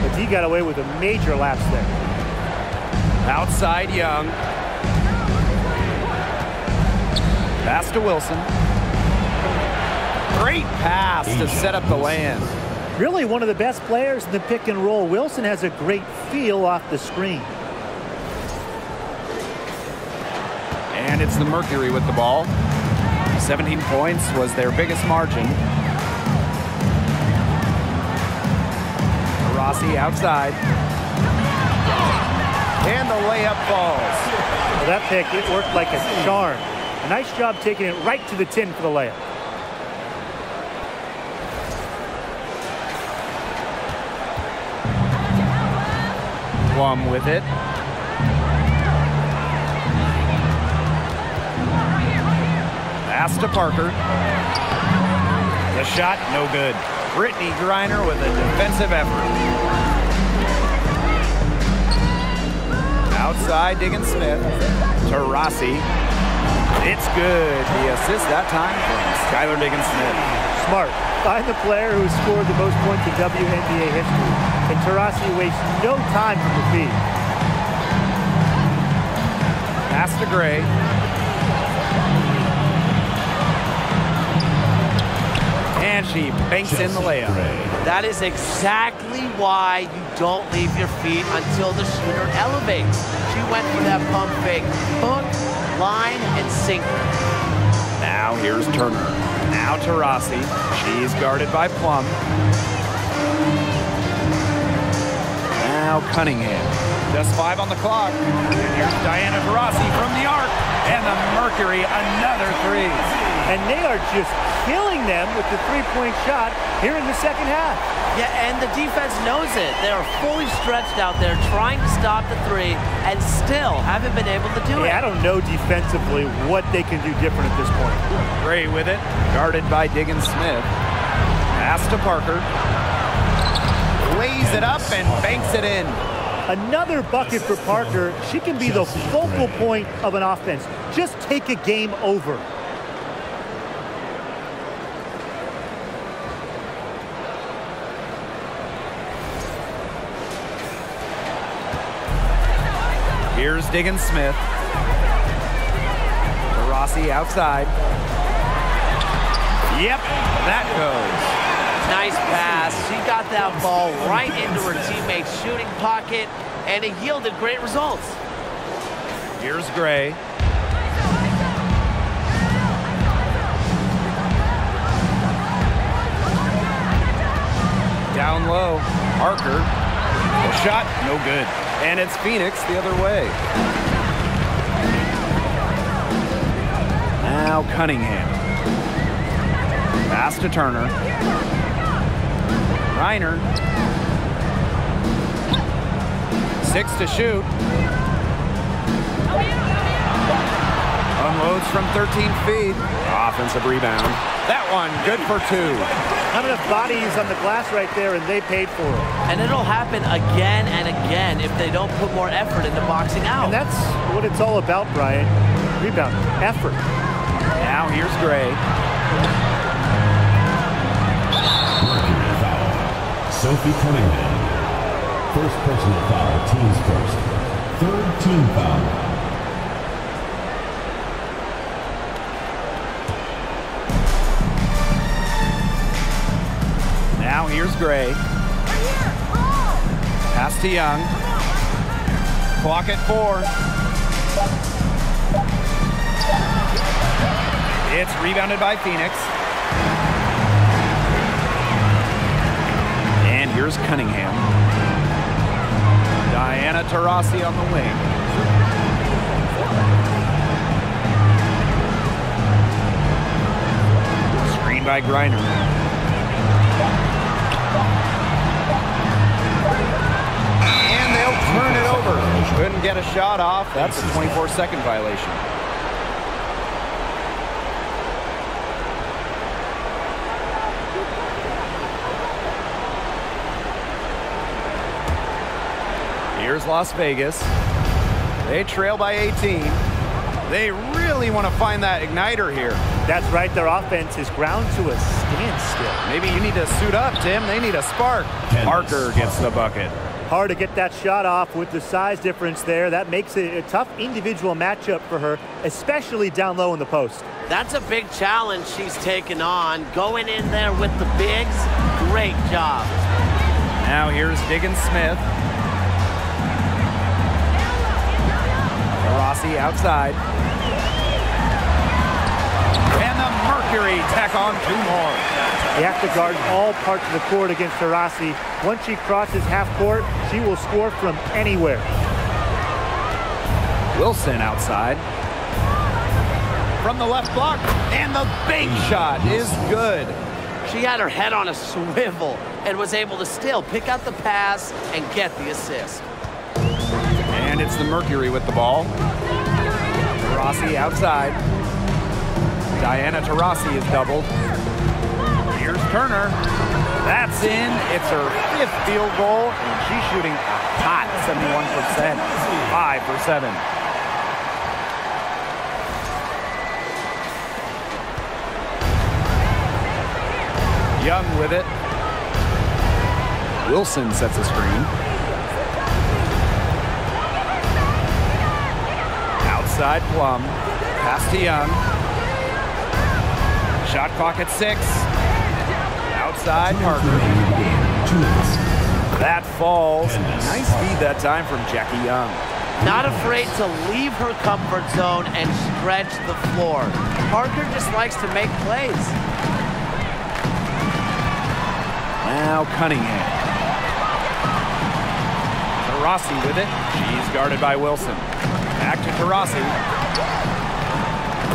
But he got away with a major lapse there. Outside Young. Pass to Wilson. Great pass to set up the land. Really one of the best players in the pick and roll. Wilson has a great feel off the screen. And it's the Mercury with the ball. 17 points was their biggest margin. Rossi outside. And the layup falls. Well, that pick, it worked like a charm. A nice job taking it right to the tin for the layup. Plum with it. Pass to Parker. The shot, no good. Brittany Griner with a defensive effort. Outside, Diggins Smith to Rossi. It's good. The assist that time from Skylar Diggins Smith. Smart. Find the player who scored the most points in WNBA history. And Taurasi wastes no time from the feed. Pass to Gray. And she banks in the layup. That is exactly why you don't leave your feet until the shooter elevates. She went for that pump fake. Hook, line, and sinker. Now here's Turner. Now to Rossi. She's guarded by Plum. Now Cunningham. Just 5 on the clock. And here's Diana Taurasi from the arc. And the Mercury, another 3. And they are just killing them with the three-point shot here in the second half. Yeah, and the defense knows it. They are fully stretched out there trying to stop the 3 and still haven't been able to do it. I don't know defensively what they can do different at this point. Gray with it, guarded by Diggins Smith. Pass to Parker. Lays it up and banks it in. Another bucket for Parker. She can be the focal point of an offense. Just take a game over. Here's Diggins Smith. Rossi outside. Yep, that goes. Nice pass. She got that ball right into her teammate's shooting pocket, and it yielded great results. Here's Gray. Down low. Parker. The shot, no good. And it's Phoenix the other way. Now Cunningham. Pass to Turner. Reiner. 6 to shoot. Unloads from 13 feet. Offensive rebound. That one, good for 2. Not enough bodies on the glass right there, and they paid for it. And it'll happen again and again if they don't put more effort into boxing out. And that's what it's all about, Brian. Rebound, effort. Now here's Gray. Mercury foul. Sophie Cunningham. First personal foul, team's first. Third team foul. Now here's Gray. Pass to Young. Clock at 4. It's rebounded by Phoenix. And here's Cunningham. Diana Taurasi on the wing. Screen by Griner. Turn it over. Couldn't get a shot off. That's a 24-second violation. Here's Las Vegas. They trail by 18. They really want to find that igniter here. That's right, their offense is ground to a standstill. Maybe you need to suit up, Tim. They need a spark. Parker gets the bucket. Hard to get that shot off with the size difference there. That makes it a tough individual matchup for her, especially down low in the post. That's a big challenge she's taken on. Going in there with the bigs, great job. Now here's Diggins Smith. Rossi outside. And the Mercury tack on 2 more. You have to guard all parts of the court against Rossi. Once she crosses half court, she will score from anywhere. Wilson outside. From the left block. And the bank shot is good. She had her head on a swivel and was able to still pick out the pass and get the assist. And it's the Mercury with the ball. Rossi outside. Diana Taurasi is doubled. Here's Turner. That's in. It's her 5th field goal, and she's shooting a hot 71%. 5 for 7. Young with it. Wilson sets a screen. Outside Plum. Pass to Young. Shot clock at 6. Outside Parker. That falls. Nice feed that time from Jackie Young. Not afraid to leave her comfort zone and stretch the floor. Parker just likes to make plays. Now Cunningham. Taurasi with it. She's guarded by Wilson. Back to Taurasi.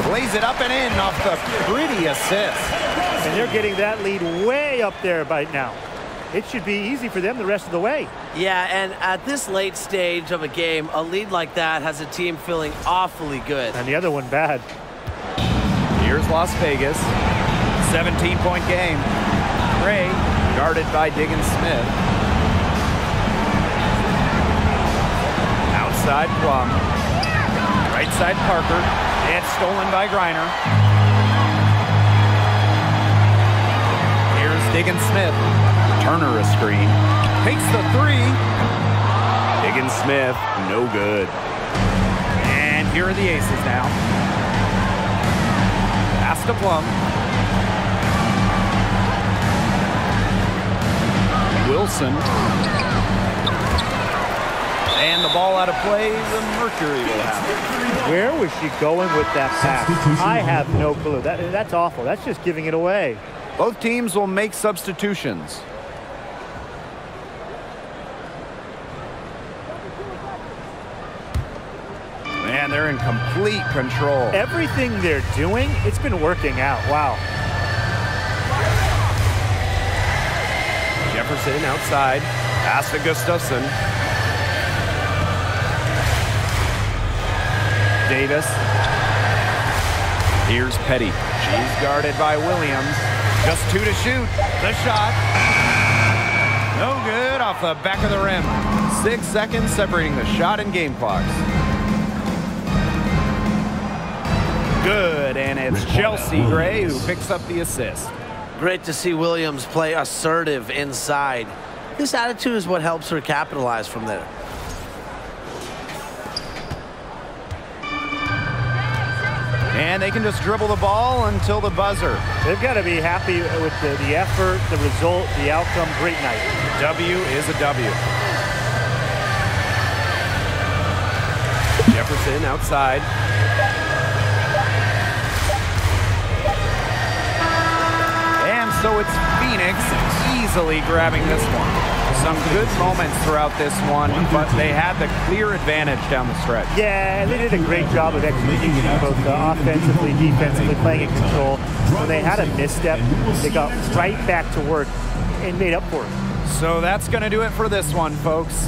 Plays it up and in off the pretty assist. And they're getting that lead way up there right now. It should be easy for them the rest of the way. Yeah, and at this late stage of a game, a lead like that has a team feeling awfully good. And the other one bad. Here's Las Vegas. 17-point game. Gray guarded by Diggins Smith. Outside Plum. Right side Parker. It's stolen by Griner. Here's Diggins Smith. Turner a screen. Takes the 3. Diggins Smith, no good. And here are the Aces now. Pass to Plum. Wilson. And the ball out of play, the Mercury will have it. Where was she going with that pass? I have no clue. That's awful. That's just giving it away. Both teams will make substitutions. Man, they're in complete control. Everything they're doing, it's been working out. Wow. Jefferson outside. Pass to Gustafson. Davis. Here's Petty. She's guarded by Williams. Just 2 to shoot. The shot. No good off the back of the rim. 6 seconds separating the shot and game clocks. Good, and it's Chelsea Gray who picks up the assist. Great to see Williams play assertive inside. This attitude is what helps her capitalize from there. And they can just dribble the ball until the buzzer. They've got to be happy with the effort, the result, the outcome. Great night. W is a W. Jefferson outside. And so it's Phoenix easily grabbing this one. Some good moments throughout this one, but they had the clear advantage down the stretch. Yeah, and they did a great job of executing both offensively, defensively, playing in control. When they had a misstep, they got right back to work and made up for it. So that's going to do it for this one, folks.